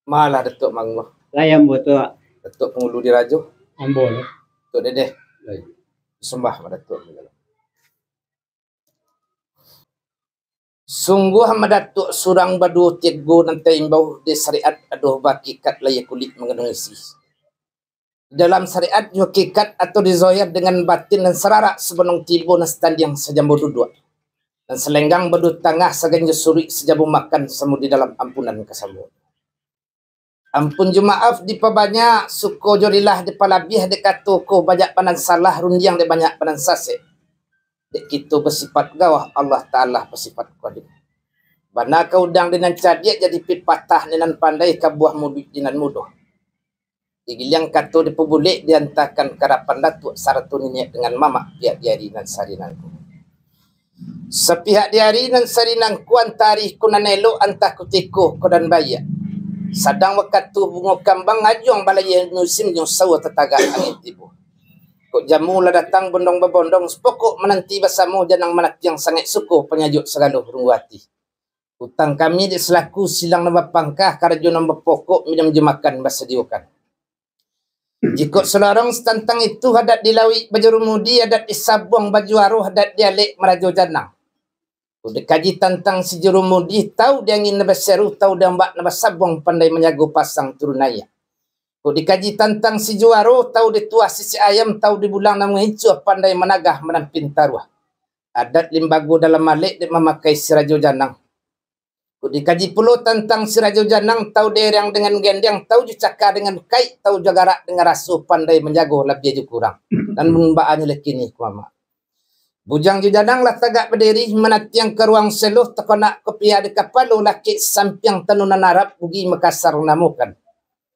Malah Datuk Manglo. Layam betul. Datuk Pengulu Dirajo. Ambon. Datuk Dedeh. Sembah pada Datuk. Sungguh Datuk surang badu tigo nanti imbau di syariat aduh bakikat layak kulit mengandung isi. Dalam syariat hakikat atau dizohir dengan batin dan serarak sebenung tibo nastan yang sejambu duduk. Dan selenggang badu tangah saganya suri sejambu makan semu di dalam ampunan kesambu. Ampun jumaaf di pabanyak suko jorilah di palabih di katuko banyak panan salah rundiang di banyak panan sase. Dek kita bersifat gawah Allah Ta'ala bersifat qadir. Bana kau udang dengan cadiak jadi pipatah dengan pandai kabuah mubik dengan mudah. Digiliang katu dipebulik diantarkan karapan datuk saratu ninyek dengan mama pihak diari dan sarinanku. Sepihak diari dan sarinanku antari kunanelo antah kutiku kodan bayak. Sadang wakatu bunga kambang ngajong balai musim yung sawa tetaga angin tibu. Kok jamu lah datang bondong babondong sepokok menanti basamu janang manat yang sangat suku penyajuk segala rungwati. Hutang kami di selaku silang nama pangkah karajo nama pokok minum jemakan bahasa diukan. Jika selarang tentang itu hadat dilawi baju rumudi, hadat disabuang baju aruh, hadat dialek merajo janang. Udah kaji tentang si jurumudi, tahu dia ingin nabas seru, tahu dia mbak nabas sabuang pandai menyagu pasang turunaya. Udah dikaji tentang si juaro, tahu dia tua sisi ayam, tahu di bulang namun hijau, pandai menagah menampin taruah. Adat limbago dalam malik, dia memakai si rajo janang. Dikaji pula tentang si Raja Janang, tahu derang dengan gendeng, tahu jucaka dengan kait, tahu jagarak dengan rasuh, pandai menjago lebih aja kurang. Dan membaannya lekini kuama. Bujang Janang lah tagak berdiri, menatiang ke ruang seluh, tekonak kopiah di kapal, laki sampiang tenunan Arab, bugi Makassar namukan.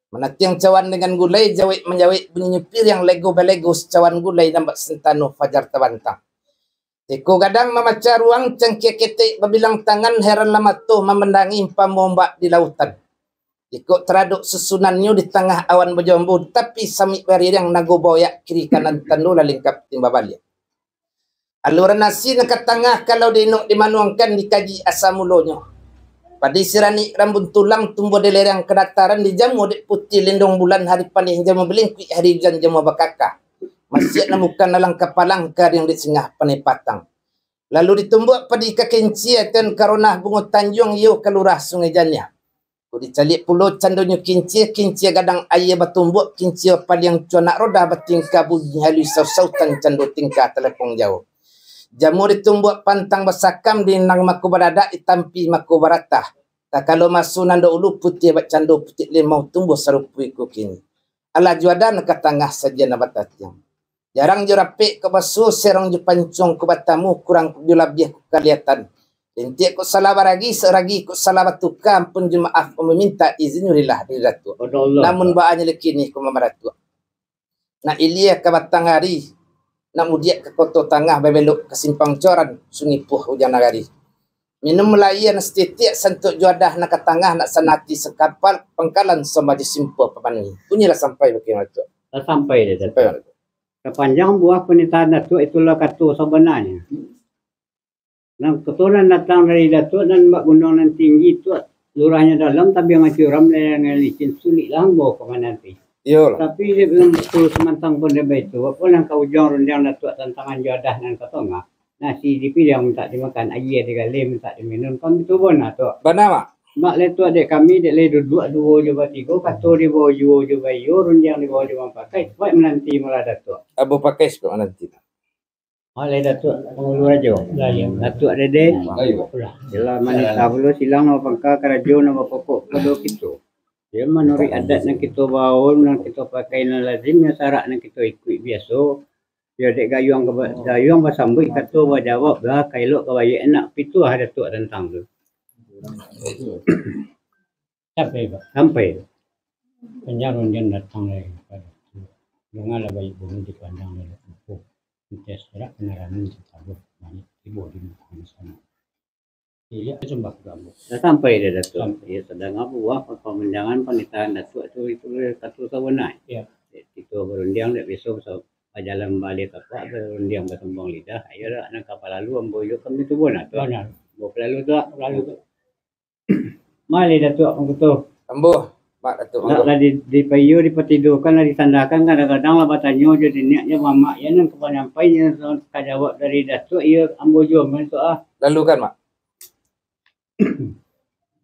Menatiang cawan dengan gulai, jawik menjawik bunyi nyupir yang lego belego, cawan gulai nampak sentano fajar tabantang. Iko gadang memaca ruang cengkia ketik berbilang tangan heran lama tuh memendangi pamombak di lautan. Iko teraduk susunannya di tengah awan berjambu tapi sami beri yang nago boyak kiri kanan tanu lalingkap timba balik. Aluran nasi nekat tengah kalau dinuk dimanuangkan dikaji asam mulonyo. Padi sirani rambut tulang tumbuh di lereng kedataran di jamu di putih lindung bulan hari panih jamu belingkui hari hujan jamu bakaka. Masih namukan dalam kapalangkar yang disingah penepatang. Lalu ditumbuk padi kekenci dan karunah bunga tanjung yu kelurah sungai janya. Dicalik pulau candonyo kinci gadang ayah batumbuk kinci paling cuanak roda batingkah bunyi halus sautan cando tingkah telepon jauh. Jamu ditumbuk pantang basakam di nang maku berada itampi maku baratah. Tak kalau masuk nando ulu putih bat cando putih limau tumbuh serupui kini. Ala juadan ke tengah saja nabatat yang. Jarang jurapik ke basu serong jupancung ke batamu kurang julabih ku kelihatan. Inti ku salah baragi seragi ku salah batuka pun jemaah meminta izin yurillah di Datuk. Namun baanya lekini ku mamaratu. Na ilia ke batang hari. Na mudiak ke koto tangah bebelok ke simpang coran sungi puh hujan nagari. Minum melayan setitik sentuk juadah nak ke tangah nak sanati sekapal pengkalan sama disimpuh pepani. Punyalah sampai bagaimana tu. Sampai dia sampai. Kepanjang buah penitaan Datuk itulah katu sebenarnya. Nah, keturunan datang dari Datuk dan Mbak Gunung nan tinggi itu lurahnya dalam tapi yang curam dengan licin sulit lah bawa ke mana nanti. Tapi dia belum betul semantang pun dia baik itu. Walaupun yang kau ujung rendah Datuk tantangan jadah dan ketengah. Nasi dipilih yang minta dimakan air digali minta diminum kan itu pun Datuk. Benar mak. Mak letu adik kami dek le dua juga tiga katu di bawah juga yo runjang di bawah juga pakai buat menanti malah Datuk. Abu pakai sebab menanti. Oleh Datuk Pengulu Rajo. Datuk Dede. Jelah manis tablo silang nama pangka karajo nama pokok kedua kita. Dia menuri adat yang kita bawa yang kita pakai yang lazim yang syarat yang kita ikut biasa. Dia dek gayung bersambut kata berjawab lah kailok kebaya enak pitu ada Datuk tentang tu. Sampai penjarun yang datang lagi dengan lebih bunyi di pandang dari buku kita serak penaraman ditabur banyak ibu di mana sana iya sembah kamu sampai dia Datuk ya sedang apa buah pemandangan penitaan Datuk itu satu sebenarnya ya itu berundiang tak besok jalan balik apa berundiang bertembang lidah ayo dah nak kapal lalu amboyo kami tu pun Datuk lalu tu Mali Datuk betul. Ambo. Mak Datuk Tak lah di payu dipatidurkan lah ditandakan kadang-kadang lah batanyo jadi niatnya mama ya nang kepanyampainya kajawab dari Datuk ia ambo jom itu lalu kan mak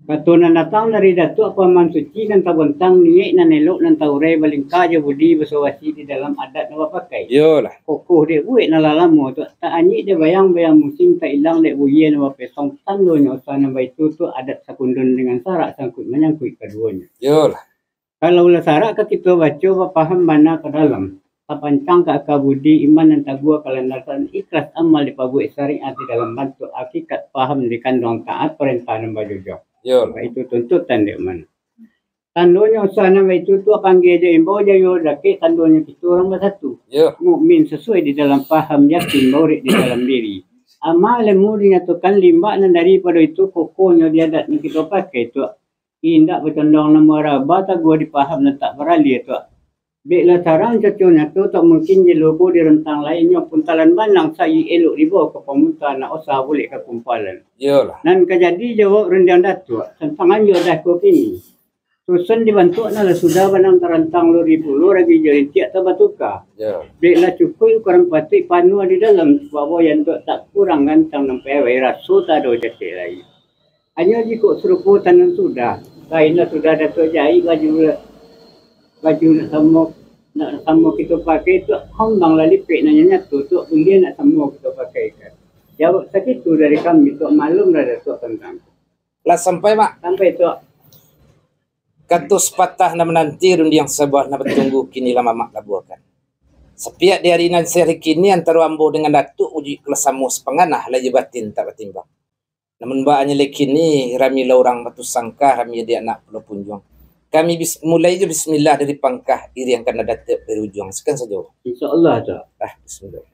katunan datang dari Datuk Paman Suci dan tabontang niat nan elok nan taurai balingka je budi bersawasi di dalam adat na pakai. yo lah Kokoh dia buat na lalamu tu tak anyi dia bayang-bayang musim tak hilang dek buye na pesong tando nya usana baik tu adat sakundun dengan sarak sangkut menyangkut keduanya. yo lah Kalau ulah sarak ke kita baca paham mana ke dalam tapancang ke akal budi iman dan tagua kalandasan ikhlas amal dipabuat syariat di dalam bentuk hakikat paham di kandung taat perintah dan bajujak. yo lah Itu tuntutan dia mana. Tandonya usana itu tu akan dia imbau dia yo laki tandonya kita orang bersatu. yo Mukmin sesuai di dalam paham yakin baurik di dalam diri. Amal ilmu dinyatakan limbah dan daripada itu pokoknya dia adat yang kita pakai tu. Indak bertandang nama raba tak gua dipaham dan tak beralih tu. Bila tarang cocoknya tu tak mungkin je logo di rentang lainnya puntalan banang saya elok dibawa ke pemuntah nak usah boleh ke kumpalan. yo lah Dan kejadi jawab rendian Datuk tentang anjur dah kau kini. Susun dibantu lah sudah banang terentang lu lagi jadi tiap tabatuka. yo Bila cukup kurang pasti panu di dalam bawa yang tak kurang gantang sampai rasu tak ada jati lagi. Hanya jika serupu tanam sudah. Kainlah sudah Datuk jahit baju nak sama kita pakai tu hambang lah lipik nanya nyatu tu kemudian nak sama kita pakai kan. Jawab sakit tu dari kami tu malum dah Datuk tentang. lah sampai mak Sampai tu katus patah na menanti rundi yang sebuah na bertunggu kini lama mak labuakan. Sepiak di hari nan sehari kini antara ambo dengan Datuk uji kelasamu sepenganah lagi batin tak bertimbang. Namun baaknya lekini rami la orang batu sangka rami dia nak pulau punjung. Kami mulai je bismillah dari pangkah iri yang kena datuk dari ujung. Sekian saja. insya-Allah tu. Bismillah.